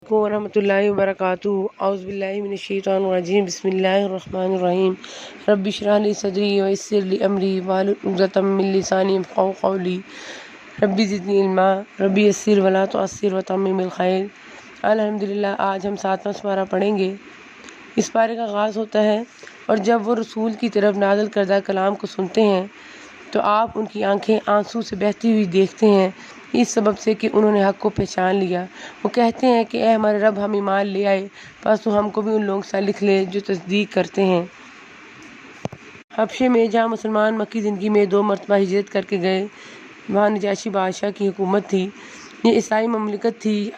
ورحمۃ اللہ وبرکاتہ اعوذ باللہ من الشیطان الرجیم بسم اللہ الرحمن الرحیم رب اشرح لی صدری ویسر لی امری واحلل عقدۃ من لسانی یفقہوا قولی رب زدنی علما رب یسر ولا تعسر وتمم بالخیر۔ الحمدللہ آج ہم 7واں سپارہ پڑھیں گے۔ اس پارے کا آغاز ہوتا ہے اور جب وہ رسول کی طرف نازل کردہ کلام کو سنتے ہیں تو آپ ان کی آنکھیں آنسو سے بہتی ہوئی دیکھتے ہیں، اس سبب سے کہ انہوں نے حق کو پہچان لیا۔ وہ کہتے ہیں کہ اے ہمارے رب، ہم ایمان لے آئے، پس تو ہم کو بھی ان لوگوں کے ساتھ لکھ لے جو تصدیق کرتے ہیں۔ حبشے میں جہاں مسلمان مکی زندگی میں 2 مرتبہ ہجرت کر کے گئے، وہاں نجاشی بادشاہ کی حکومت تھی۔ یہ عیسائی مملکت تھی۔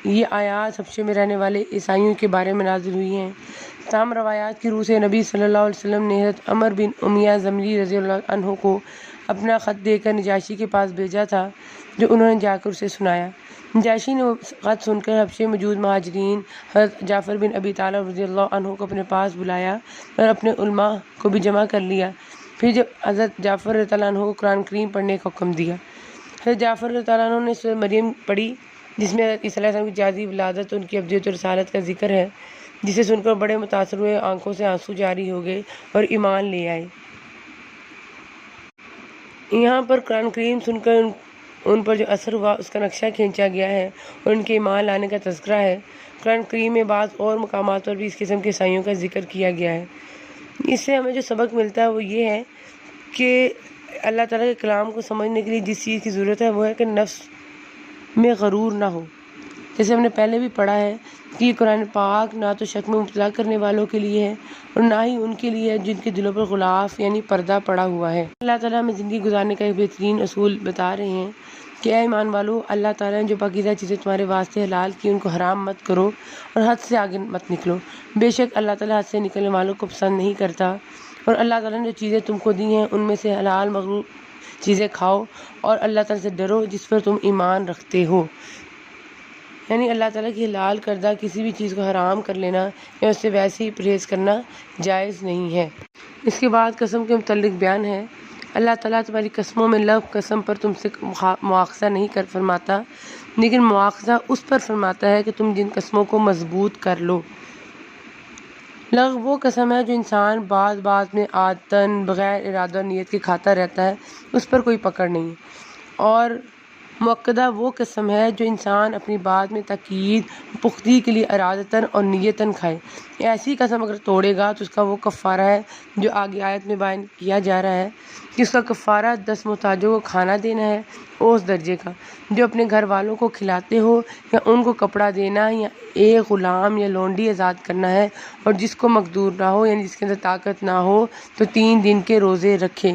یہ آیات حبشے میں رہنے والے عیسائیوں کے بارے میں نازل ہوئی ہیں۔ تاہم روایات کی روح سے نبی صلی اللہ علیہ وسلم نے حضرت عمر بن امیہ ضمری رضی اللہ عنہ کو اپنا خط دے کر نجاشی کے پاس بھیجا تھا، جو انہوں نے جا کر اسے سنایا۔ نجاشی نے وہ خط سن کر حبشے موجود مہاجرین حضرت جعفر بن ابی طالب رضی اللہ عنہ کو اپنے پاس بلایا اور اپنے علماء کو بھی جمع کر لیا۔ پھر جب حضرت جعفر رضی اللہ عنہ کو قرآن کریم پڑھنے کا حکم دیا، حضرت جعفر رضی اللہ عنہ نے سورۃ مریم پڑھی، جس میں حضرت عیسیٰ علیہ السلام کی جازی ولادت، ان کی ابدیت اور رسالت کا ذکر ہے، جسے سن کر بڑے متاثر ہوئے، آنکھوں سے آنسو جاری ہو گئے اور ایمان لے آئے۔ یہاں پر قرآن کریم سن کر ان پر جو اثر ہوا اس کا نقشہ کھینچا گیا ہے اور ان کے ایمان لانے کا تذکرہ ہے۔ قرآن کریم میں بعض اور مقامات پر بھی اس قسم کے عیسائیوں کا ذکر کیا گیا ہے۔ اس سے ہمیں جو سبق ملتا ہے وہ یہ ہے کہ اللہ تعالیٰ کے کلام کو سمجھنے کے لیے جس چیز کی ضرورت ہے وہ ہے کہ نفس میں غرور نہ ہو۔ جیسے ہم نے پہلے بھی پڑھا ہے کہ یہ قرآن پاک نہ تو شک میں مبتلا کرنے والوں کے لیے ہے اور نہ ہی ان کے لیے ہے جن کے دلوں پر غلاف یعنی پردہ پڑا ہوا ہے۔ اللہ تعالیٰ ہمیں زندگی گزارنے کا ایک بہترین اصول بتا رہے ہیں کہ اے ایمان والو، اللہ تعالیٰ نے جو پاکیزہ چیزیں تمہارے واسطے حلال کی ان کو حرام مت کرو اور حد سے آگے مت نکلو۔ بے شک اللہ تعالیٰ حد سے نکلنے والوں کو پسند نہیں کرتا، اور اللہ تعالیٰ نے جو چیزیں تم کو دی ہیں ان میں سے حلال مغروب چیزیں کھاؤ اور اللہ تعالیٰ سے ڈرو جس پر تم ایمان رکھتے ہو۔ یعنی اللہ تعالیٰ کی حلال کردہ کسی بھی چیز کو حرام کر لینا یا اس سے ویسے ہی پرہیز کرنا جائز نہیں ہے۔ اس کے بعد قسم کے متعلق بیان ہے۔ اللہ تعالیٰ تمہاری قسموں میں لغو قسم پر تم سے مواخذہ نہیں کر فرماتا، لیکن مواخذہ اس پر فرماتا ہے کہ تم جن قسموں کو مضبوط کر لو۔ لغو وہ قسم ہے جو انسان بعض میں عادتاً بغیر ارادہ اور نیت کے کھاتا رہتا ہے، اس پر کوئی پکڑ نہیں ہے۔ اور مؤکدہ وہ قسم ہے جو انسان اپنی بات میں تاکید پختگی کے لیے ارادتاً اور نیتاً کھائے۔ ایسی قسم اگر توڑے گا تو اس کا وہ کفارہ ہے جو آگے آیت میں بیان کیا جا رہا ہے کہ اس کا کفارہ 10 محتاجوں کو کھانا دینا ہے، اس درجے کا جو اپنے گھر والوں کو کھلاتے ہو، یا ان کو کپڑا دینا، یا ایک غلام یا لونڈی آزاد کرنا ہے، اور جس کو مقدور نہ ہو یعنی جس کے اندر طاقت نہ ہو تو 3 دن کے روزے رکھے۔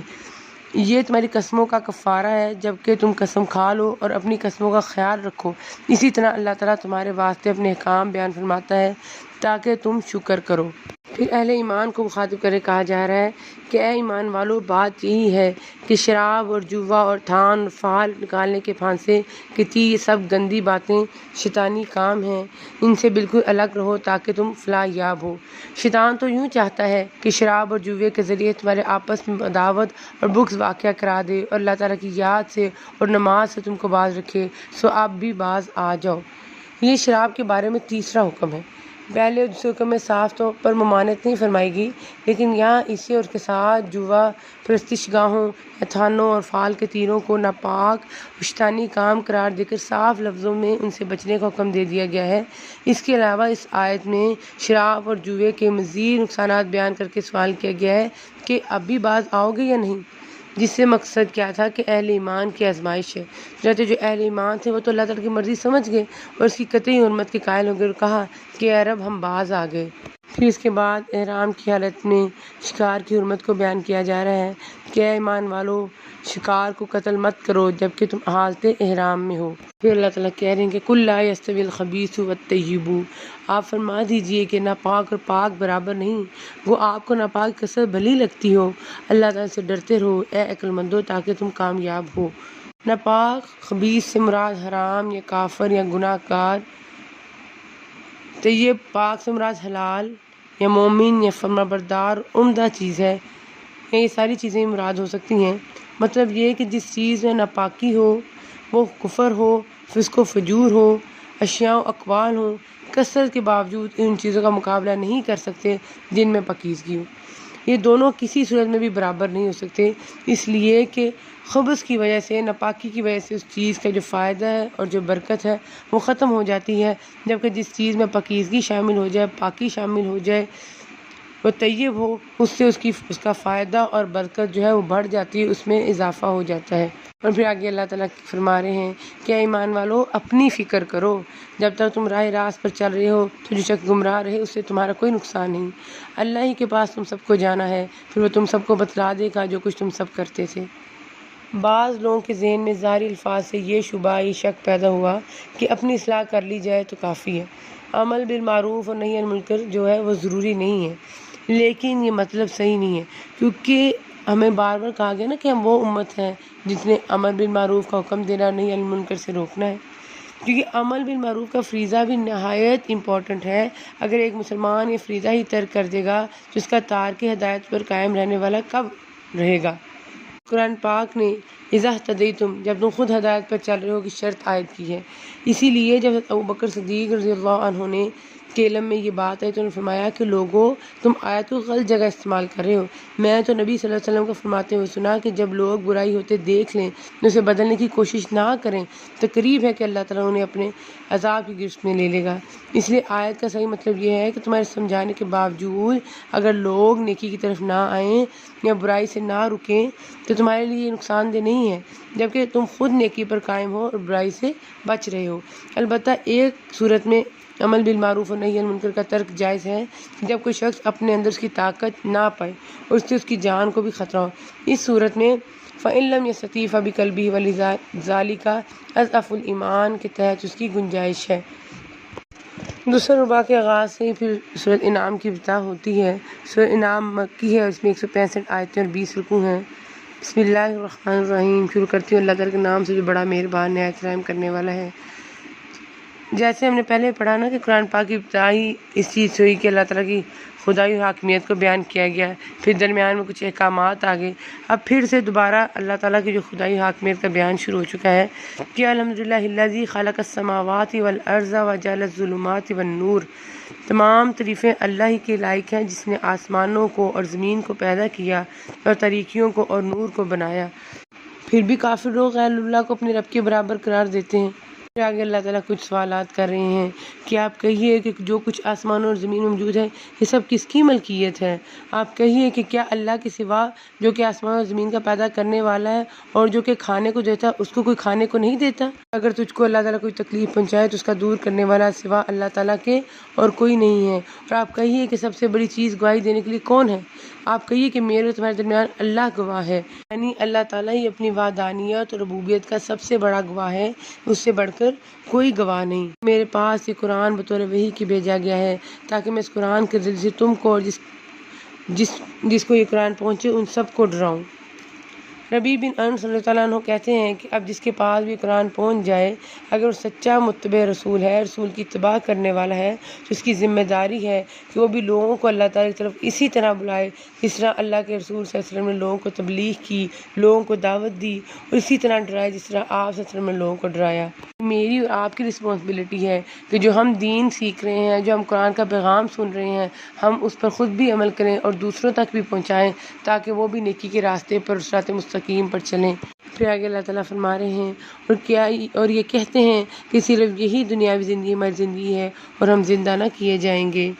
یہ تمہاری قسموں کا کفارہ ہے جبکہ تم قسم کھا لو اور اپنی قسموں کا خیال رکھو۔ اسی طرح اللہ تعالیٰ تمہارے واسطے اپنے احکام بیان فرماتا ہے تاکہ تم شکر کرو۔ پھر اہل ایمان کو مخاطب کرے کہا جا رہا ہے کہ اے ایمان والو، بات یہی ہے کہ شراب اور جوا اور تھان اور فال نکالنے کے پھانسے کتی، یہ سب گندی باتیں شیطانی کام ہیں، ان سے بالکل الگ رہو تاکہ تم فلاح یاب ہو۔ شیطان تو یوں چاہتا ہے کہ شراب اور جوے کے ذریعے تمہارے آپس میں عداوت اور بغض واقع کرا دے اور اللہ تعالیٰ کی یاد سے اور نماز سے تم کو باز رکھے، سو آپ بھی باز آ جاؤ۔ یہ شراب کے بارے میں تیسرا حکم ہے۔ پہلے اور دوسرے حکم میں صاف طور پر ممانعت نہیں فرمائی گئی، لیکن یہاں اسے اور کے ساتھ جوا پرستش گاہوں یا تھانوں اور فال کے تیروں کو ناپاک اور شیطانی کام قرار دے کر صاف لفظوں میں ان سے بچنے کا حکم دے دیا گیا ہے۔ اس کے علاوہ اس آیت میں شراب اور جوے کے مزید نقصانات بیان کر کے سوال کیا گیا ہے کہ اب بھی باز آؤ گے یا نہیں، جس سے مقصد کیا تھا کہ اہل ایمان کی آزمائش ہے۔ جیسے جو اہل ایمان تھے وہ تو اللہ تعالیٰ کی مرضی سمجھ گئے اور اس کی قطعی حرمت کے قائل ہو گئے اور کہا کہ اے رب، ہم باز آ گئے۔ پھر اس کے بعد احرام کی حالت میں شکار کی حرمت کو بیان کیا جا رہا ہے کہ اے ایمان والو، شکار کو قتل مت کرو جبکہ تم حالت احرام میں ہو۔ پھر اللہ تعالیٰ کہہ رہے ہیں کہ قل لا یستوی الخبیث والطیب، آپ فرما دیجئے کہ ناپاک اور پاک برابر نہیں۔ وہ آپ کو ناپاک کثرت بھلی لگتی ہو، اللہ تعالیٰ سے ڈرتے رہو اے عقل مندو تاکہ تم کامیاب ہو۔ ناپاک خبیث سے مراد حرام یا کافر یا گناہ گار، طیب پاک سے مراد حلال یا مومن یا فرمانبردار عمدہ چیز ہے، یا یہ ساری چیزیں مراد ہو سکتی ہیں۔ مطلب یہ کہ جس چیز میں ناپاکی ہو، وہ کفر ہو، فسق و فجور ہو، اشیاء و اقوال ہوں، کثرت کے باوجود ان چیزوں کا مقابلہ نہیں کر سکتے جن میں پاکیزگی ہو۔ یہ دونوں کسی صورت میں بھی برابر نہیں ہو سکتے، اس لیے کہ خبث کی وجہ سے، ناپاکی کی وجہ سے اس چیز کا جو فائدہ ہے اور جو برکت ہے وہ ختم ہو جاتی ہے، جبکہ جس چیز میں پاکیزگی شامل ہو جائے، پاکی شامل ہو جائے، وہ طیب ہو، اس سے اس کا فائدہ اور برکت جو ہے وہ بڑھ جاتی ہے، اس میں اضافہ ہو جاتا ہے۔ اور پھر آگے اللہ تعالیٰ فرما رہے ہیں کہ اے ایمان والو، اپنی فکر کرو، جب تک تم راہ راست پر چل رہے ہو تو جو شخص گمراہ رہے اس سے تمہارا کوئی نقصان نہیں، اللہ ہی کے پاس تم سب کو جانا ہے، پھر وہ تم سب کو بتلا دے گا جو کچھ تم سب کرتے تھے۔ بعض لوگوں کے ذہن میں ظاہری الفاظ سے یہ شبہ، یہ شک پیدا ہوا کہ اپنی اصلاح کر لی جائے تو کافی ہے، عمل بالمعروف اور نہی عن المنکر جو ہے وہ ضروری نہیں ہے، لیکن یہ مطلب صحیح نہیں ہے، کیونکہ ہمیں بار بار کہا گیا نا کہ ہم وہ امت ہیں جس نے امر بالمعروف کا حکم دینا اور نہی عن المنکر سے روکنا ہے، کیونکہ عمل بالمعروف کا فریضہ بھی نہایت امپورٹنٹ ہے۔ اگر ایک مسلمان یہ فریضہ ہی ترک کر دے گا تو اس کا تارک ہدایت پر قائم رہنے والا کب رہے گا؟ قرآن پاک نے اذا اہتدیتم، جب تم خود ہدایت پر چل رہے ہو کی شرط عائد کی ہے، اسی لیے جب ابوبکر صدیق رضی اللہ عنہ نے کے علم میں یہ بات ہے تو انہوں نے فرمایا کہ لوگوں، تم آیت کو غلط جگہ استعمال کر رہے ہو، میں تو نبی صلی اللہ علیہ وسلم کو فرماتے ہوئے سنا کہ جب لوگ برائی ہوتے دیکھ لیں تو اسے بدلنے کی کوشش نہ کریں تو قریب ہے کہ اللہ تعالیٰ انہیں اپنے عذاب کی گرفت میں لے لے گا۔ اس لیے آیت کا صحیح مطلب یہ ہے کہ تمہارے سمجھانے کے باوجود اگر لوگ نیکی کی طرف نہ آئیں یا برائی سے نہ رکیں تو تمہارے لیے یہ نقصان دہ نہیں ہے، جبکہ تم خود نیکی پر قائم ہو اور برائی سے بچ رہے ہو۔ البتہ ایک صورت میں عمل بالمعروف اور نہی عن المنکر کا ترک جائز ہے، جب کوئی شخص اپنے اندر اس کی طاقت نہ پائے اور اس سے اس کی جان کو بھی خطرہ ہو، اس صورت میں فَإِن لَمْ يَسْتَطِعْ فَبِقَلْبِهِ وَلِذَلِكَ أَضْعَفُ الْإِيمَانِ کے تحت اس کی گنجائش ہے۔ دوسرا ربع کے آغاز سے پھر سورۃ انعام کی ابتدا ہوتی ہے۔ سورۃ انعام مکی ہے، اس میں 165 آیتیں اور 20 رکوع ہیں۔ بسم اللہ الرحمن الرحیم، شروع کرتی ہوں اللہ تعالیٰ کے نام سے جو بڑا مہربان نہایت رحم کرنے والا ہے۔ جیسے ہم نے پہلے پڑھا نا کہ قرآن پاک کی ابتدائی اس چیز سے ہوئی کہ اللہ تعالیٰ کی خدائی و حاکمیت کو بیان کیا گیا، پھر درمیان میں کچھ احکامات آ گئے، اب پھر سے دوبارہ اللہ تعالیٰ کی جو خدائی و حاکمیت کا بیان شروع ہو چکا ہے کہ الحمدللہ الذی خلق السماوات والارض وجعل الظلمات والنور، تمام تعریفیں اللہ ہی کے لائق ہیں جس نے آسمانوں کو اور زمین کو پیدا کیا اور تاریکیوں کو اور نور کو بنایا۔ پھر بھی کافر لوگ غیر اللہ کو اپنے رب کے برابر قرار دیتے ہیں۔ پھر آگے اللہ تعالیٰ کچھ سوالات کر رہے ہیں کہ آپ کہیے کہ جو کچھ آسمانوں اور زمین میں موجود ہے یہ سب کس کی ملکیت ہے؟ آپ کہیے کہ کیا اللہ کے سوا جو کہ آسمان اور زمین کا پیدا کرنے والا ہے اور جو کہ کھانے کو دیتا ہے اس کو کوئی کھانے کو نہیں دیتا؟ اگر تجھ کو اللہ تعالیٰ کوئی تکلیف پہنچائے تو اس کا دور کرنے والا سوا اللہ تعالیٰ کے اور کوئی نہیں ہے۔ اور آپ کہیے کہ سب سے بڑی چیز گواہی دینے کے لیے کون ہے؟ آپ کہیے کہ میرے اور تمہارے درمیان اللہ گواہ ہے، یعنی اللہ تعالیٰ ہی اپنی وحدانیت اور ربوبیت کا سب سے بڑا گواہ ہے، اس سے بڑھ کر کوئی گواہ نہیں۔ میرے پاس یہ قرآن بطور وحی کی بھیجا گیا ہے تاکہ میں اس قرآن کے ذریعے سے تم کو اور جس کو یہ قرآن پہنچے ان سب کو ڈراؤں۔ ربیع بن انس صلی اللہ عنہ کہتے ہیں کہ اب جس کے پاس بھی قرآن پہنچ جائے، اگر وہ سچا متبع رسول ہے، رسول کی اتباع کرنے والا ہے، تو اس کی ذمہ داری ہے کہ وہ بھی لوگوں کو اللہ تعالیٰ کی طرف اسی طرح بلائے جس طرح اللہ کے رسول صلی اللہ علیہ وسلم نے لوگوں کو تبلیغ کی، لوگوں کو دعوت دی، اور اسی طرح ڈرائے جس طرح آپ صلی اللہ علیہ وسلم نے لوگوں کو ڈرایا۔ میری اور آپ کی رسپانسبلٹی ہے کہ جو ہم دین سیکھ رہے ہیں، جو ہم قرآن کا پیغام سن رہے ہیں، ہم اس پر خود بھی عمل کریں اور دوسروں تک بھی پہنچائیں تاکہ وہ بھی نیکی کے راستے پر، صراط مستقیم پر چلیں۔ پھر آگے اللہ تعالیٰ فرما رہے ہیں اور یہ کہتے ہیں کہ صرف یہی دنیاوی زندگی ہماری زندگی ہے اور ہم زندہ نہ کیے جائیں گے،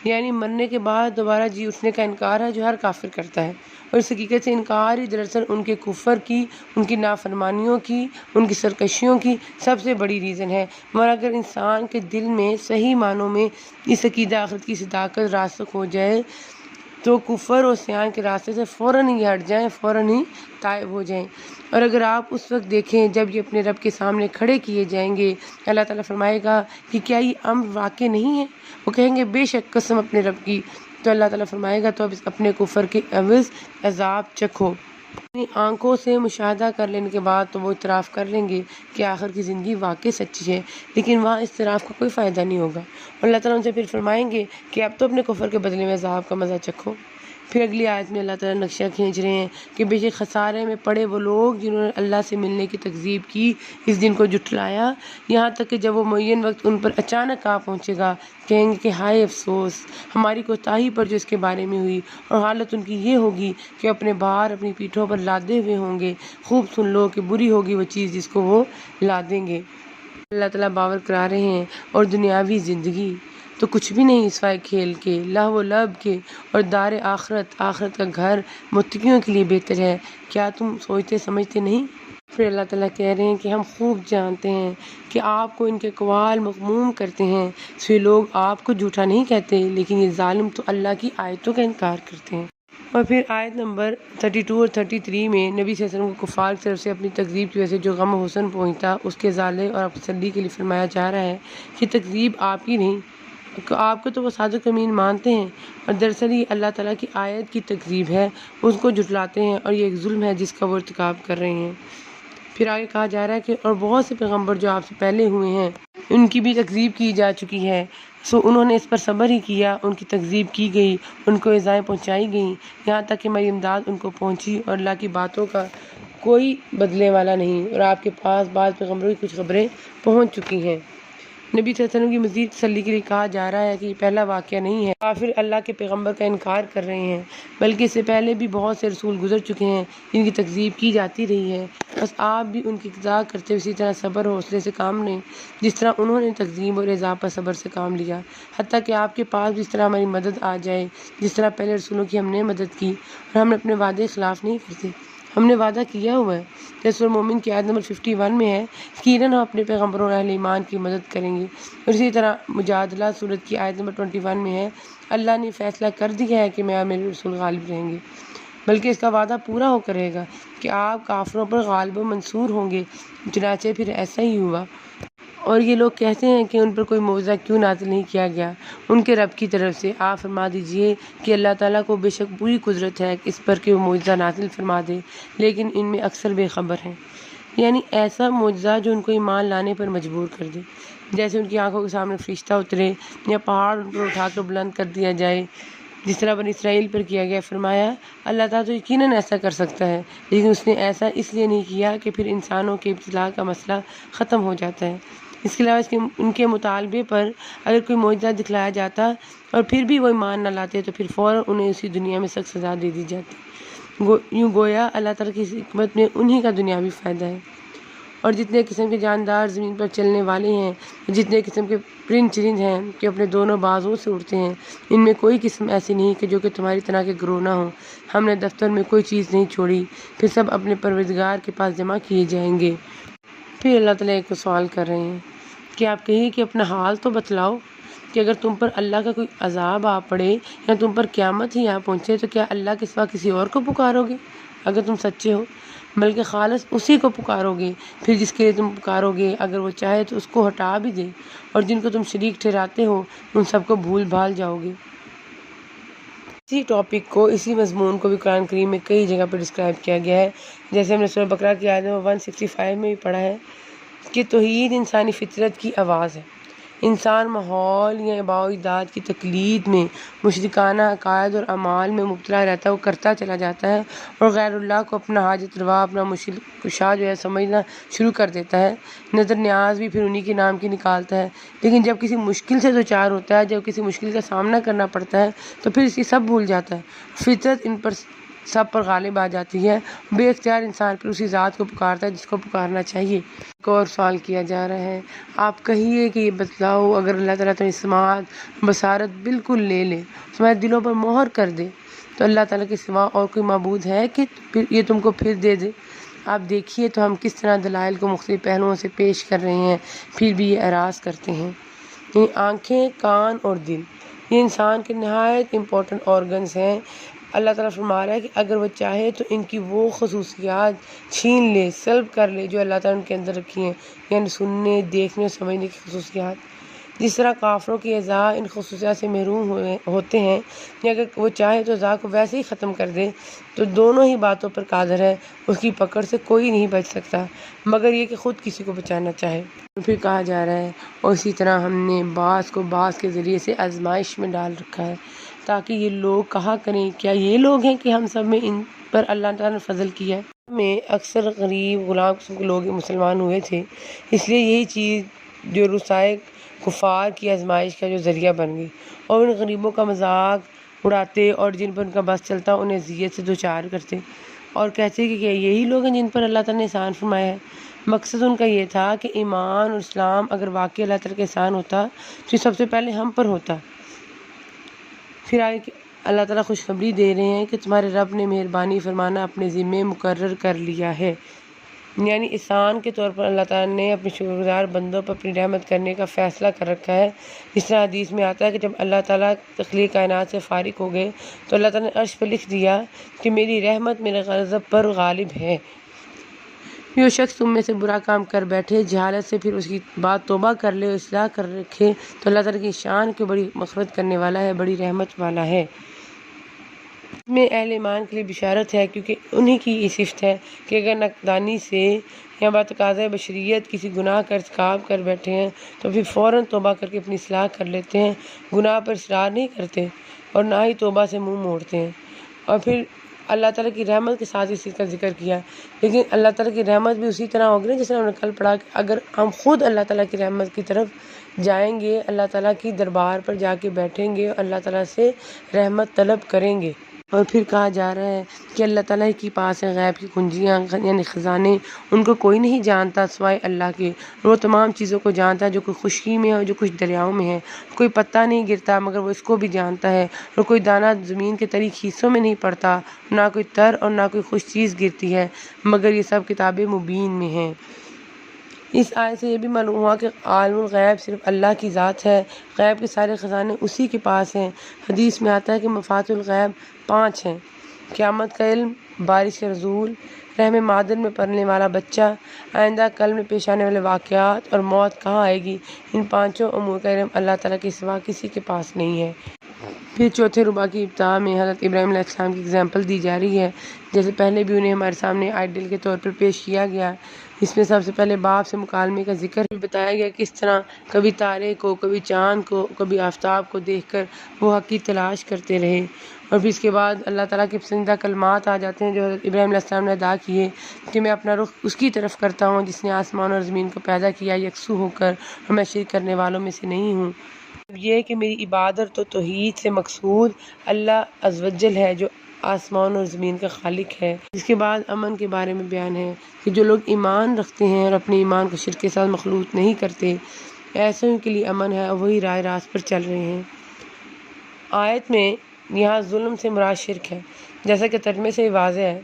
یعنی مرنے کے بعد دوبارہ جی اٹھنے کا انکار ہے جو ہر کافر کرتا ہے، اور اس حقیقت سے انکار ہی دراصل ان کے کفر کی، ان کی نافرمانیوں کی، ان کی سرکشیوں کی سب سے بڑی ریزن ہے۔ مگر اگر انسان کے دل میں صحیح معنوں میں اس عقیدہ آخرت کی صداقت راسخ ہو جائے تو کفر اور عصیان کے راستے سے فوراً ہی ہٹ جائیں، فوراً ہی تائب ہو جائیں۔ اور اگر آپ اس وقت دیکھیں جب یہ اپنے رب کے سامنے کھڑے کیے جائیں گے، اللہ تعالیٰ فرمائے گا کہ کیا یہ امر واقع نہیں ہے؟ وہ کہیں گے بے شک قسم اپنے رب کی، تو اللہ تعالیٰ فرمائے گا تو اب اپنے کفر کے عوض عذاب چکھو۔ اپنی آنکھوں سے مشاہدہ کر لینے کے بعد تو وہ اعتراف کر لیں گے کہ آخر کی زندگی واقع سچی ہے، لیکن وہاں اس اعتراف کا کوئی فائدہ نہیں ہوگا، اور اللہ تعالیٰ ان سے پھر فرمائیں گے کہ اب تو اپنے کفر کے بدلے میں عذاب کا مزہ چکھو۔ پھر اگلی آیت میں اللہ تعالیٰ نقشہ کھینچ رہے ہیں کہ بے شک خسارے میں پڑے وہ لوگ جنہوں نے اللہ سے ملنے کی تکذیب کی، اس دن کو جھٹلایا، یہاں تک کہ جب وہ معین وقت ان پر اچانک آ پہنچے گا کہیں گے کہ ہائے افسوس ہماری کوتاہی پر جو اس کے بارے میں ہوئی، اور حالت ان کی یہ ہوگی کہ اپنے بار اپنی پیٹھوں پر لادے ہوئے ہوں گے، خوب سن لو کہ بری ہوگی وہ چیز جس کو وہ لادیں گے۔ اللہ تعالیٰ باور کرا رہے ہیں اور دنیاوی زندگی تو کچھ بھی نہیں سوائے کھیل کے، لہو و لعب کے، اور دار آخرت کا گھر متقیوں کے لیے بہتر ہے، کیا تم سوچتے سمجھتے نہیں؟ پھر اللہ تعالیٰ کہہ رہے ہیں کہ ہم خوب جانتے ہیں کہ آپ کو ان کے اقوال مذموم کرتے ہیں، سوی لوگ آپ کو جھوٹا نہیں کہتے، لیکن یہ ظالم تو اللہ کی آیتوں کا انکار کرتے ہیں۔ اور پھر آیت نمبر 32 اور 33 میں نبی صلی اللہ علیہ وسلم کو کفار کی طرف سے اپنی تکذیب کی وجہ سے جو غم و حزن پہنچتا، اس کے ازالے اور تسلی کے لیے فرمایا جا رہا ہے کہ تکذیب آپ کی نہیں، آپ کو تو وہ صادق امین مانتے ہیں، اور دراصل یہ اللہ تعالیٰ کی آیت کی تکذیب ہے، اس کو جھٹلاتے ہیں، اور یہ ایک ظلم ہے جس کا وہ ارتکاب کر رہے ہیں۔ پھر آگے کہا جا رہا ہے کہ اور بہت سے پیغمبر جو آپ سے پہلے ہوئے ہیں ان کی بھی تکذیب کی جا چکی ہے، سو انہوں نے اس پر صبر ہی کیا، ان کی تکذیب کی گئی، ان کو ایذائیں پہنچائی گئیں، یہاں تک کہ میری امداد ان کو پہنچی، اور اللہ کی باتوں کا کوئی بدلے والا نہیں، اور آپ کے پاس بعض پیغمبروں کی کچھ خبریں پہنچ چکی ہیں۔ نبی صلی اللہ علیہ وسلم کی مزید تسلی کے لیے کہا جا رہا ہے کہ یہ پہلا واقعہ نہیں ہے کافر اللہ کے پیغمبر کا انکار کر رہے ہیں، بلکہ اس سے پہلے بھی بہت سے رسول گزر چکے ہیں جن کی تکذیب کی جاتی رہی ہے، بس آپ بھی ان کی اقتدا کرتے ہوئے اسی طرح صبر و حوصلے سے کام لیں جس طرح انہوں نے تکذیب اور ایذا پر صبر سے کام لیا، حتیٰ کہ آپ کے پاس بھی اس طرح ہماری مدد آ جائے جس طرح پہلے رسولوں کی ہم نے مدد کی، اور ہم اپنے وعدے خلاف نہیں کرتے، ہم نے وعدہ کیا ہوا ہے۔ جیسے سورہ مومن کی آیت نمبر 51 میں ہے، یقیناً ہم اپنے پیغمبروں اور اہل ایمان کی مدد کریں گے، اور اسی طرح مجادلہ سورت کی آیت نمبر 21 میں ہے، اللہ نے فیصلہ کر دیا ہے کہ میں اور میرے رسول غالب رہیں گے، بلکہ اس کا وعدہ پورا ہو کر رہے گا کہ آپ کافروں پر غالب و منصور ہوں گے، چنانچہ پھر ایسا ہی ہوا۔ اور یہ لوگ کہتے ہیں کہ ان پر کوئی معجزہ کیوں نازل نہیں کیا گیا ان کے رب کی طرف سے، آپ فرما دیجئے کہ اللہ تعالیٰ کو بے شک پوری قدرت ہے اس پر کہ وہ معجزہ نازل فرما دے، لیکن ان میں اکثر بے خبر ہیں، یعنی ایسا معجزہ جو ان کو ایمان لانے پر مجبور کر دے، جیسے ان کی آنکھوں کے سامنے فرشتہ اترے یا پہاڑ ان پر اٹھا کر بلند کر دیا جائے، جس طرح بنی اسرائیل پر کیا گیا۔ فرمایا اللہ تعالیٰ تو یقیناً ایسا کر سکتا ہے، لیکن اس نے ایسا اس لیے نہیں کیا کہ پھر انسانوں کے ابتلاء کا مسئلہ ختم ہو جاتا ہے۔ اس کے علاوہ ان کے مطالبے پر اگر کوئی معجزہ دکھلایا جاتا اور پھر بھی وہ ایمان نہ لاتے تو پھر فوراً انہیں اسی دنیا میں سخت سزا دے دی جاتی، یوں گویا اللہ تعالیٰ کی حکمت میں انہی کا دنیاوی فائدہ ہے۔ اور جتنے قسم کے جاندار زمین پر چلنے والے ہیں، جتنے قسم کے پرند چرند ہیں کہ اپنے دونوں بازوں سے اڑتے ہیں، ان میں کوئی قسم ایسی نہیں کہ جو کہ تمہاری طرح کے گروہ نہ ہوں، ہم نے دفتر میں کوئی چیز نہیں چھوڑی، پھر سب اپنے پروردگار کے پاس جمع کیے جائیں گے۔ پھر اللہ تعالیٰ ایک سوال کر رہے ہیں کہ آپ کہیے کہ اپنا حال تو بتلاؤ کہ اگر تم پر اللہ کا کوئی عذاب آ پڑے یا تم پر قیامت ہی آ پہنچے تو کیا اللہ کے سوا کسی اور کو پکارو گے؟ اگر تم سچے ہو بلکہ خالص اسی کو پکارو گے، پھر جس کے لیے تم پکارو گے اگر وہ چاہے تو اس کو ہٹا بھی دے، اور جن کو تم شریک ٹھہراتے ہو ان سب کو بھول بھال جاؤ گے۔ اسی ٹاپک کو، اسی مضمون کو بھی قرآن کریم میں کئی جگہ پر ڈسکرائب کیا گیا ہے، جیسے ہم نے سورہ بقرہ کی آیت نمبر 165 میں بھی پڑھا ہے کہ توحید انسانی فطرت کی آواز ہے، انسان ماحول یا آباء و اجداد کی تقلید میں مشرکانہ عقائد اور اعمال میں مبتلا رہتا ہے، وہ کرتا چلا جاتا ہے اور غیر اللہ کو اپنا حاجت روا، اپنا مشکل کشا جو ہے سمجھنا شروع کر دیتا ہے، نظر نیاز بھی پھر انہی کے نام کی نکالتا ہے، لیکن جب کسی مشکل سے دوچار ہوتا ہے، جب کسی مشکل کا سامنا کرنا پڑتا ہے تو پھر اسی سب بھول جاتا ہے، فطرت ان پر سب پر غالب آ جاتی ہے، بے اختیار انسان پھر اسی ذات کو پکارتا ہے جس کو پکارنا چاہیے۔ ایک اور سوال کیا جا رہا ہے، آپ کہیے کہ یہ بتلاؤ اگر اللہ تعالیٰ تمہیں سماعت بصارت بالکل لے لے، تمہارے دلوں پر مہر کر دے، تو اللہ تعالیٰ کے سوا اور کوئی معبود ہے کہ یہ تم کو پھر دے دے؟ آپ دیکھیے تو ہم کس طرح دلائل کو مختلف پہلوؤں سے پیش کر رہے ہیں، پھر بھی یہ اعراض کرتے ہیں۔ یہ آنکھیں، کان اور دل، یہ انسان کے نہایت امپورٹنٹ آرگنز ہیں۔ اللہ تعالیٰ فرما رہا ہے کہ اگر وہ چاہے تو ان کی وہ خصوصیات چھین لے، سلب کر لے جو اللہ تعالیٰ نے ان کے اندر رکھی ہیں، یعنی سننے، دیکھنے اور سمجھنے کی خصوصیات۔ جس طرح کافروں کی اعضاء ان خصوصیات سے محروم ہوتے ہیں، یا اگر وہ چاہے تو اعضاء کو ویسے ہی ختم کر دے، تو دونوں ہی باتوں پر قادر ہے، اس کی پکڑ سے کوئی نہیں بچ سکتا مگر یہ کہ خود کسی کو بچانا چاہے۔ پھر کہا جا رہا ہے اور اسی طرح ہم نے بعض کو بعض کے ذریعے سے آزمائش میں ڈال رکھا ہے، تاکہ یہ لوگ کہا کریں کیا یہ لوگ ہیں کہ ہم سب میں ان پر اللہ تعالیٰ نے فضل کیا ہے۔ میں اکثر غریب غلام قسم کے لوگ مسلمان ہوئے تھے، اس لیے یہی چیز جو رسائے کفار کی آزمائش کا جو ذریعہ بن گئی، اور ان غریبوں کا مذاق اڑاتے اور جن پر ان کا بس چلتا انہیں اذیت سے دوچار کرتے اور کہتے کہ یہی لوگ ہیں جن پر اللہ تعالیٰ نے احسان فرمایا ہے۔ مقصد ان کا یہ تھا کہ ایمان اور اسلام اگر واقعی اللہ تعالیٰ کا احسان ہوتا تو یہ سب سے پہلے ہم پر ہوتا۔ پھر آگے کہ اللہ تعالیٰ خوشخبری دے رہے ہیں کہ تمہارے رب نے مہربانی فرمانا اپنے ذمے مقرر کر لیا ہے، یعنی احسان کے طور پر اللہ تعالیٰ نے اپنے شکر گزار بندوں پر اپنی رحمت کرنے کا فیصلہ کر رکھا ہے۔ اس طرح حدیث میں آتا ہے کہ جب اللہ تعالیٰ تخلیق کائنات سے فارغ ہو گئے تو اللہ تعالیٰ نے عرش پہ لکھ دیا کہ میری رحمت میرے غضب پر غالب ہے۔ جو شخص تم میں سے برا کام کر بیٹھے جہالت سے، پھر اس کی بات توبہ کر لے اور اصلاح کر رکھے تو اللہ تعالیٰ کی شان کی بڑی مغفرت کرنے والا ہے، بڑی رحمت والا ہے۔ اس میں اہل ایمان کے لیے بشارت ہے، کیونکہ انہی کی یہ صفت ہے کہ اگر ناقدانی سے یا بتقاضۂ بشریت کسی گناہ کا ارتکاب کر بیٹھے ہیں تو پھر فوراً توبہ کر کے اپنی اصلاح کر لیتے ہیں، گناہ پر اصرار نہیں کرتے اور نہ ہی توبہ سے منہ موڑتے ہیں۔ اور پھر اللہ تعالیٰ کی رحمت کے ساتھ اس چیز کا ذکر کیا، لیکن اللہ تعالیٰ کی رحمت بھی اسی طرح ہوگی نا جس طرح ہم نے کل پڑھا کہ اگر ہم خود اللہ تعالیٰ کی رحمت کی طرف جائیں گے، اللہ تعالیٰ کی دربار پر جا کے بیٹھیں گے، اللہ تعالیٰ سے رحمت طلب کریں گے۔ اور پھر کہا جا رہا ہے کہ اللہ تعالیٰ کے پاس ہے غیب کی کنجیاں، یعنی خزانے، ان کو کوئی نہیں جانتا سوائے اللہ کے، وہ تمام چیزوں کو جانتا ہے جو کوئی خشکی میں ہے اور جو کچھ دریاؤں میں ہے، کوئی پتہ نہیں گرتا مگر وہ اس کو بھی جانتا ہے، اور کوئی دانہ زمین کے تری حصوں میں نہیں پڑتا، نہ کوئی تر اور نہ کوئی خوش چیز گرتی ہے مگر یہ سب کتاب مبین میں ہیں۔ اس آیت سے یہ بھی معلوم ہوا کہ عالم الغیب صرف اللہ کی ذات ہے، غیب کے سارے خزانے اسی کے پاس ہیں۔ حدیث میں آتا ہے کہ مفاتیح الغیب 5 ہیں: قیامت کا علم، بارش کا نزول، رحم مادر میں پلنے والا بچہ، آئندہ کل میں پیش آنے والے واقعات اور موت کہاں آئے گی۔ ان 5 امور کا علم اللہ تعالیٰ کے سوا کسی کے پاس نہیں ہے۔ پھر چوتھے ربع کی ابتدا میں حضرت ابراہیم علیہ السلام کی اگزامپل دی جا رہی ہے، جیسے پہلے بھی انہیں ہمارے سامنے آئیڈل کے طور پر پیش کیا گیا۔ اس میں سب سے پہلے باپ سے مکالمے کا ذکر بتایا گیا، کس طرح کبھی تارے کو، کبھی چاند کو، کبھی آفتاب کو دیکھ کر وہ حق کی تلاش کرتے رہے، اور پھر اس کے بعد اللہ تعالیٰ کے پسندیدہ کلمات آ جاتے ہیں جو حضرت ابراہیم علیہ السلام نے ادا کیے کہ میں اپنا رخ اس کی طرف کرتا ہوں جس نے آسمان اور زمین کو پیدا کیا یکسو ہو کر، اور میں شرک کرنے والوں میں سے نہیں ہوں۔ یہ کہ میری عبادت و توحید سے مقصود اللہ عز و جل ہے جو آسمان اور زمین کا خالق ہے۔ اس کے بعد امن کے بارے میں بیان ہے کہ جو لوگ ایمان رکھتے ہیں اور اپنے ایمان کو شرک کے ساتھ مخلوط نہیں کرتے، ایسوں کے لیے امن ہے اور وہی راہ راست پر چل رہے ہیں۔ آیت میں یہاں ظلم سے مراد شرک ہے، جیسا کہ ترجمے سے واضح ہے۔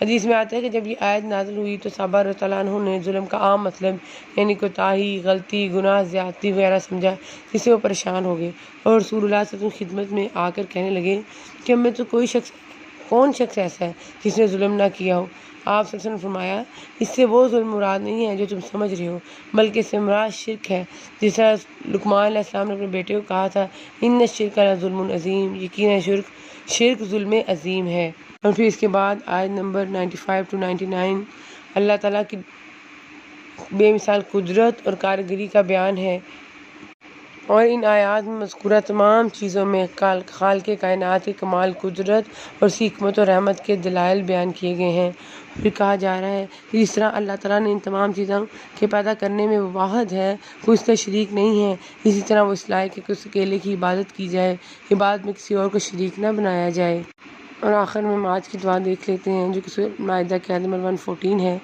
حدیث میں آتا ہے کہ جب یہ آیت نازل ہوئی تو صحابہ رضی اللہ عنہ نے ظلم کا عام مطلب یعنی کوتاہی، غلطی، گناہ، زیادتی وغیرہ سمجھا، جس سے وہ پریشان ہو گئے اور رسول اللہ صلی اللہ علیہ وسلم کی خدمت میں آ کر کہنے لگے کہ ہم میں تو کون شخص ایسا ہے جس نے ظلم نہ کیا ہو۔ آپ صلی اللہ علیہ وسلم فرمایا، اس سے وہ ظلم مراد نہیں ہے جو تم سمجھ رہے ہو، بلکہ اس سے مراد شرک ہے، جس طرح لقمان علیہ السلام نے اپنے بیٹے کو کہا تھا، ان الشرک لظلم عظیم، یقیناً شرک ظلم عظیم ہے۔ اور پھر اس کے بعد آیت نمبر 95 to 99 اللہ تعالیٰ کی بے مثال قدرت اور کارگری کا بیان ہے، اور ان آیات میں مذکورہ تمام چیزوں میں خالق کائنات کی کمال قدرت اور اس کی حکمت و رحمت کے دلائل بیان کیے گئے ہیں۔ پھر کہا جا رہا ہے کہ جس طرح اللہ تعالیٰ نے ان تمام چیزوں کے پیدا کرنے میں وہ واحد ہے، کوئی اس کا شریک نہیں ہے، اسی طرح وہ اس لائق ہے کہ اس اکیلے کی عبادت کی جائے، عبادت میں کسی اور کو شریک نہ بنایا جائے۔ اور آخر میں ہم آج کی دعا دیکھ لیتے ہیں جو کہ سورۃ مائدہ کی آیت نمبر 114 ہے۔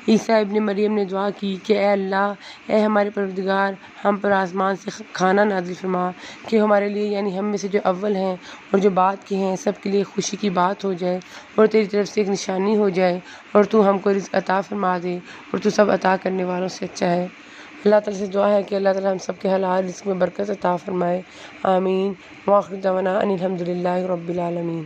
عیسیٰ ابن مریم نے دعا کی کہ اے اللہ، اے ہمارے پروردگار، ہم پر آسمان سے کھانا نازل فرما کہ ہمارے لیے یعنی ہم میں سے جو اول ہیں اور جو بعد کے ہیں سب کے لیے خوشی کی بات ہو جائے اور تیری طرف سے ایک نشانی ہو جائے، اور تو ہم کو رزق عطا فرما دے اور تو سب عطا کرنے والوں سے اچھا ہے۔ اللہ تعالیٰ سے دعا ہے کہ اللہ تعالیٰ ہم سب کے حلال رزق میں برکت عطا فرمائے، آمین۔ وآخر دعوانا ان الحمد للہ رب العالمین۔